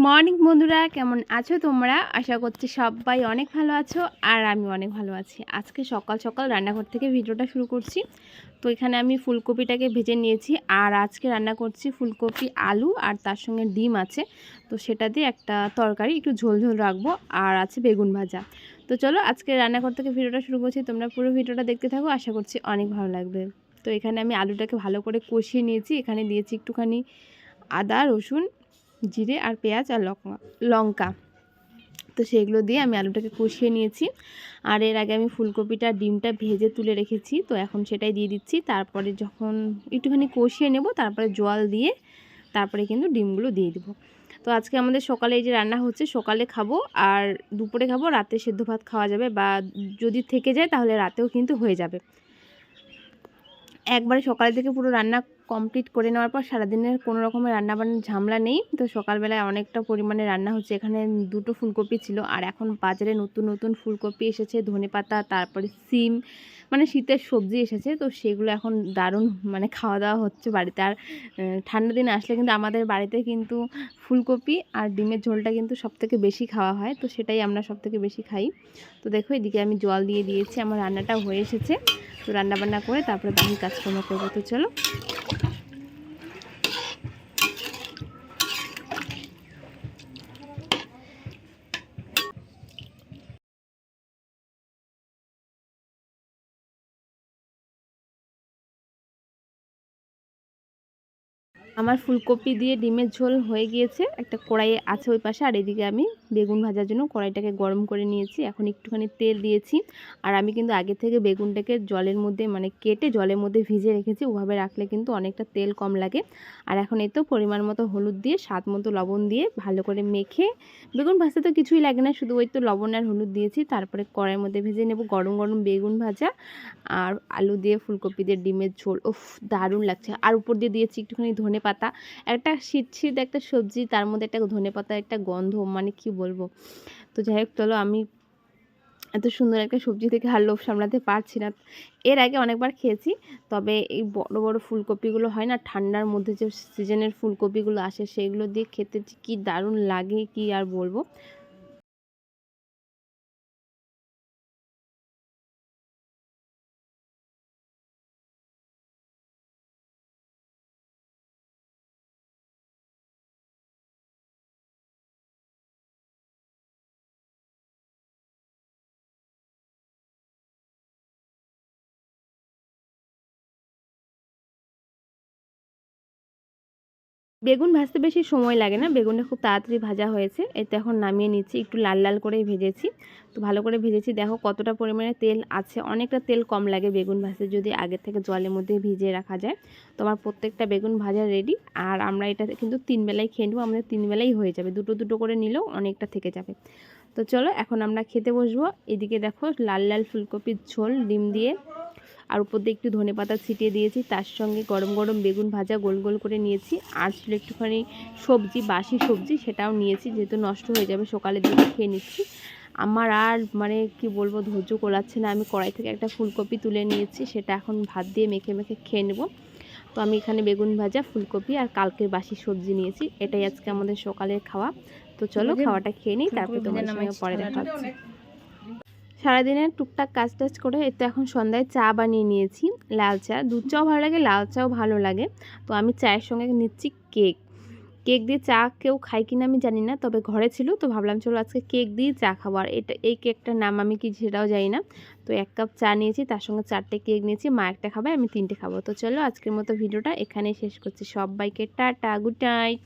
Morning বন্ধুরা, কেমন আছো তোমরা? আশা করছি সবাই অনেক ভালো আছো আর আমি অনেক ভালো আছি। আজকে সকাল সকাল রান্নাঘর থেকে ভিডিওটা শুরু করছি। তো এখানে আমি ফুলকপিটাকে ভেজে নিয়েছি আর আজকে রান্না করছি ফুলকপি আলু আর তার সঙ্গে ডিম আছে। তো সেটা দিয়ে একটা তরকারি একটু ঝোল ঝোল রাখবো আর আছে বেগুন ভাজা। তো চলো আজকে রান্নাঘর থেকে ভিডিওটা শুরু করছি, তোমরা পুরো ভিডিওটা দেখতে থাকো, আশা করছি অনেক ভালো লাগবে। তো এখানে আমি আলুটাকে ভালো করে কষিয়ে নিয়েছি। এখানে দিয়েছি একটুখানি আদা, রসুন, জিরে আর পেঁয়াজ আর লঙ্কা। তো সেগুলো দিয়ে আমি আলুটাকে কষিয়ে নিয়েছি। আর এর আগে আমি ফুলকপিটা ডিমটা ভেজে তুলে রেখেছি, তো এখন সেটাই দিয়ে দিচ্ছি। তারপরে যখন একটুখানি কষিয়ে নেব তারপরে জল দিয়ে তারপরে কিন্তু ডিমগুলো দিয়ে দেবো। তো আজকে আমাদের সকালে এই যে রান্না হচ্ছে, সকালে খাবো আর দুপুরে খাবো, রাতে সেদ্ধ ভাত খাওয়া যাবে, বা যদি থেকে যায় তাহলে রাতেও কিন্তু হয়ে যাবে। একবারে সকালে থেকে পুরো রান্না কমপ্লিট করে নেওয়ার পর সারাদিনের কোনো রকমের রান্নাবান্নার ঝামেলা নেই। তো সকালবেলায় অনেকটা পরিমাণে রান্না হচ্ছে। এখানে দুটো ফুলকপি ছিল আর এখন বাজারে নতুন নতুন ফুলকপি এসেছে, ধনেপাতা, তারপরে সিম, মানে শীতের সবজি এসেছে। তো সেগুলো এখন দারুণ মানে খাওয়া দাওয়া হচ্ছে বাড়িতে। আর ঠান্ডা দিন আসলে কিন্তু আমাদের বাড়িতে কিন্তু ফুলকপি আর ডিমের ঝোলটা কিন্তু সবথেকে বেশি খাওয়া হয়, তো সেটাই আমরা সবথেকে বেশি খাই। তো দেখো এদিকে আমি জল দিয়ে দিয়েছি, আমার রান্নাটা হয়ে এসেছে। তো রান্নাবান্না করে তারপরে বাকি কাজকর্ম করবো। তো চলো। আমার ফুলকপি দিয়ে ডিমের ঝোল হয়ে গিয়েছে, একটা কড়াই আছে ওই পাশে। আর এদিকে আমি বেগুন ভাজার জন্য কড়াইটাকে গরম করে নিয়েছি। এখন একটুখানি তেল দিয়েছি। আর আমি কিন্তু আগে থেকে বেগুনটাকে জলের মধ্যে মানে কেটে জলের মধ্যে ভিজে রেখেছি, ওভাবে রাখলে কিন্তু অনেকটা তেল কম লাগে। আর এখন এই তো পরিমাণ মতো হলুদ দিয়ে, স্বাদ মতো লবণ দিয়ে ভালো করে মেখে, বেগুন ভাজতে তো কিছুই লাগে না, শুধু ওই তো লবণ আর হলুদ দিয়েছি। তারপরে কড়াইয়ের মধ্যে ভেজে নেব গরম গরম বেগুন ভাজা আর আলু দিয়ে ফুলকপি দিয়ে ডিমের ঝোল। উফ, দারুণ লাগছে। আর উপর দিয়ে দিয়েছি একটুখানি ধনেপাতা। একটা শীত একটা সবজি, তার মধ্যে একটা ধনেপাতার একটা গন্ধ, মানে কি বলবো। তো যাই হোক, চলো, আমি এত সুন্দর একটা সবজি থেকে আর লোভ সামলাতে পারছি না। এর আগে অনেকবার খেয়েছি, তবে এই বড় বড় ফুলকপিগুলো হয় না, ঠান্ডার মধ্যে যে সিজনের ফুলকপিগুলো আসে সেগুলো দিয়ে খেতে কি দারুণ লাগে, কি আর বলবো। বেগুন ভাজতে বেশি সময় লাগে না, বেগুনটা খুব তাড়াতাড়ি ভাজা হয়েছে। এতে এখন নামিয়ে নিচ্ছি, একটু লাল লাল করেই ভেজেছি। তো ভালো করে ভেজেছি, দেখো কতটা পরিমাণে তেল আছে। অনেকটা তেল কম লাগে বেগুন ভাজতে যদি আগে থেকে জলের মধ্যে ভিজিয়ে রাখা যায়। তো আমার প্রত্যেকটা বেগুন ভাজা রেডি। আর আমরা এটা কিন্তু 3 বেলায় খেয়ে নেবো, আমাদের 3 বেলাই হয়ে যাবে, দুটো দুটো করে নিলেও অনেকটা থেকে যাবে। তো চলো এখন আমরা খেতে বসবো। এদিকে দেখো লাল লাল ফুলকপির ঝোল ডিম দিয়ে, আর উপর দিয়ে একটু ধনেপাতা ছিটিয়ে দিয়েছি, তার সঙ্গে গরম গরম বেগুন ভাজা গোল গোল করে নিয়েছি। আর ছিল একটুখানি সবজি, বাসি সবজি, সেটাও নিয়েছি, যেহেতু নষ্ট হয়ে যাবে সকালের দিকে খেয়ে নিচ্ছি। আমার আর মানে কি বলবো, ধৈর্য কোলাচ্ছে না। আমি কড়াই থেকে একটা ফুলকপি তুলে নিয়েছি, সেটা এখন ভাত দিয়ে মেখে মেখে খেয়ে নেব। তো আমি এখানে বেগুন ভাজা, ফুলকপি আর কালকের বাসি সবজি নিয়েছি, এটাই আজকে আমাদের সকালের খাওয়া। তো চলো খাওয়াটা খেয়ে নিই, তারপরে তোমাদের সঙ্গে পরে দেখা হচ্ছে। সারাদিনের টুকটাক কাজ টাজ করে এই তো এখন সন্ধ্যায় চা বানিয়ে নিয়েছি, লাল চা। দুধ চাও ভালো লাগে, লাল চাও ভালো লাগে। তো আমি চায়ের সঙ্গে নিচ্ছি কেক। কেক দিয়ে চা কেউ খায় কিনা আমি জানি না, তবে ঘরে ছিল তো ভাবলাম চলো আজকে কেক দিয়ে চা খাবো। আর এই কেকটার নাম আমি কি সেটাও জানি না। তো 1 কাপ চা নিয়েছি, তার সঙ্গে 4টে কেক নিয়েছি। মা একটা খাবে, আমি 3টে খাবো। তো চলো আজকের মতো ভিডিওটা এখানেই শেষ করছি। সবাইকে টাটা, গুড নাইট।